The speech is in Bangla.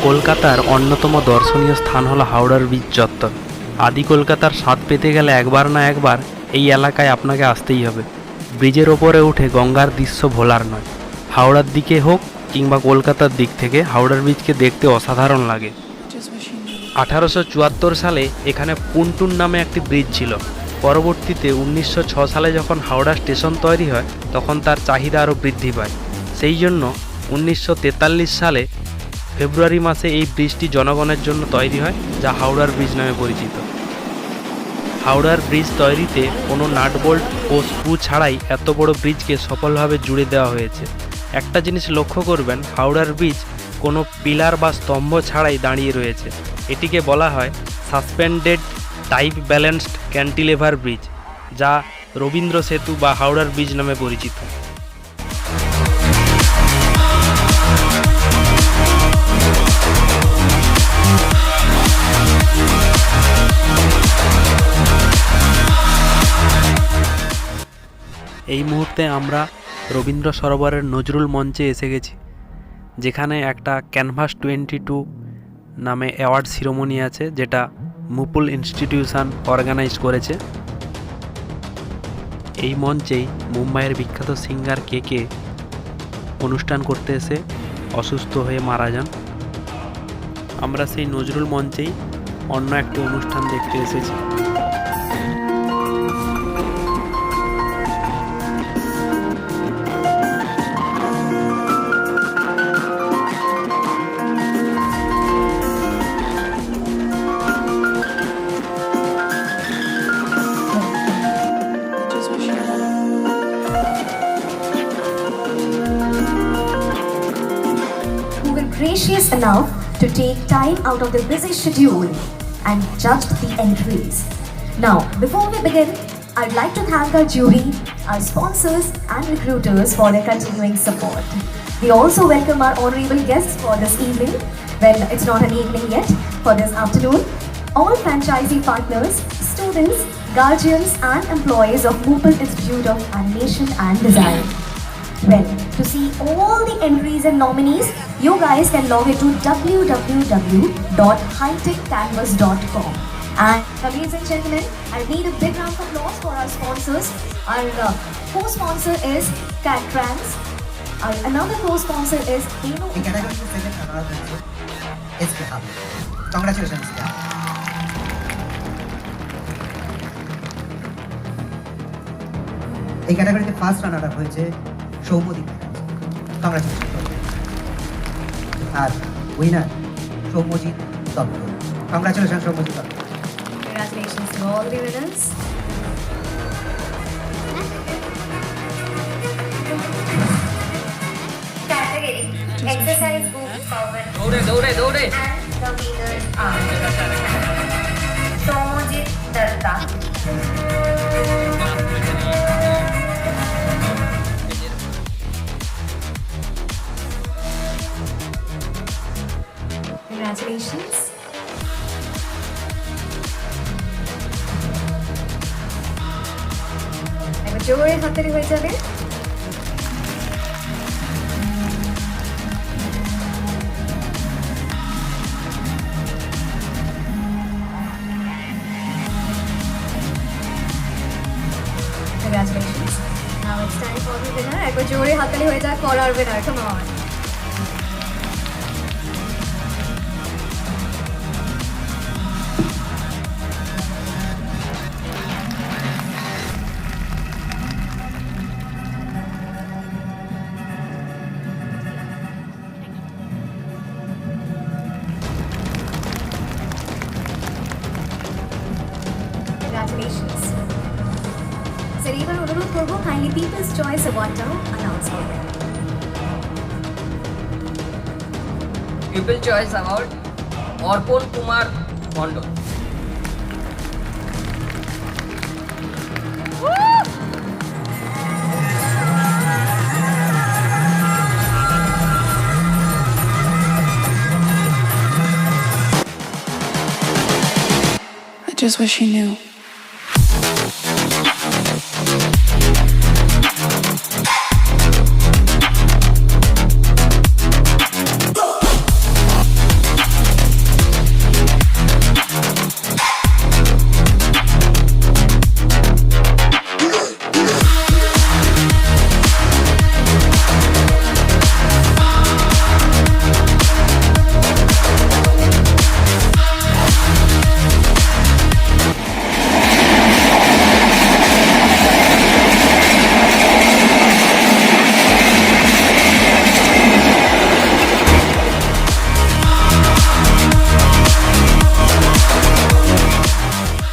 কলকাতার অন্যতম দর্শনীয় স্থান হলো হাওড়ার ব্রিজ চত্বর। আদি কলকাতার স্বাদ পেতে গেলে একবার না একবার এই এলাকায় আপনাকে আসতেই হবে। ব্রিজের ওপরে উঠে গঙ্গার দৃশ্য ভোলার নয়। হাওড়ার দিকে হোক কিংবা কলকাতার দিক থেকে হাওড়ার ব্রিজকে দেখতে অসাধারণ লাগে। 1874 সালে এখানে পুনটুন নামে একটি ব্রিজ ছিল। পরবর্তীতে 1906 সালে যখন হাওড়া স্টেশন তৈরি হয় তখন তার চাহিদা আরও বৃদ্ধি পায়। সেই জন্য 1943 সালে ফেব্রুয়ারি মাসে এই ব্রিজটি জনগণের জন্য তৈরি হয়, যা হাওড়ার ব্রিজ নামে পরিচিত। হাওড়ার ব্রিজ তৈরিতে কোনো নাটবোল্ট ও স্ক্রু ছাড়াই এত বড় ব্রিজকে সফলভাবে জুড়ে দেওয়া হয়েছে। একটা জিনিস লক্ষ্য করবেন, হাওড়ার ব্রিজ কোনো পিলার বা স্তম্ভ ছাড়াই দাঁড়িয়ে রয়েছে। এটিকে বলা হয় সাসপেন্ডেড টাইপ ব্যালেন্সড ক্যান্টিলেভার ব্রিজ, যা রবীন্দ্র সেতু বা হাওড়ার ব্রিজ নামে পরিচিত। এই মুহূর্তে আমরা রবীন্দ্র সরোবরের নজরুল মঞ্চে এসে গেছি, যেখানে একটা ক্যানভাস 22 নামে অ্যাওয়ার্ড সিরিমনি আছে, যেটা মুকুল ইনস্টিটিউশন অর্গানাইজ করেছে। এই মঞ্চেই মুম্বাইয়ের বিখ্যাত সিঙ্গার কে অনুষ্ঠান করতে এসে অসুস্থ হয়ে মারা যান। আমরা সেই নজরুল মঞ্চেই অন্য একটি অনুষ্ঠান দেখতে এসেছি। Gracious enough to take time out of their busy schedule and judged the entries. Now, before we begin, I'd like to thank our jury, our sponsors and recruiters for their continuing support. We also welcome our honorable guests for this evening. Well, it's not an evening yet, for this afternoon. All franchisee partners, students, guardians and employees of Mupal Institute of Animation and Design. Well, to see all the entries and nominees, you guys can log into www.hightechcanvas.com. And ladies and gentlemen, I need a big round of applause for our sponsors. Our co-sponsor is CatTrans. Another co-sponsor is Eno. Congratulations. এই ক্যাটাগরিতে ফার্স্ট রানার আপ হয়েছে সৌম্যদীপ। কংগ্রাচুলেশন। আর winner Soumyajit Dutta. Congratulation Soumyajit Dutta. Congratulations to all the winners. Category exercise book power. দৌড়ে And the winners are Somojit Datta. Congratulations. একবার জোরে হাততালি হয়ে যাবে। Congratulations. Now it's time for the winner. একবার জোরে হাততালি হয়ে যাক for our winner. Come on. Congratulations. Sir, এবার অনুরোধ করব kindly People's Choice Awardটাও announce করবেন। পিপল চয়েস অ্যাওয়ার্ড অর্পণ Kumar Mondal. I just wish he knew.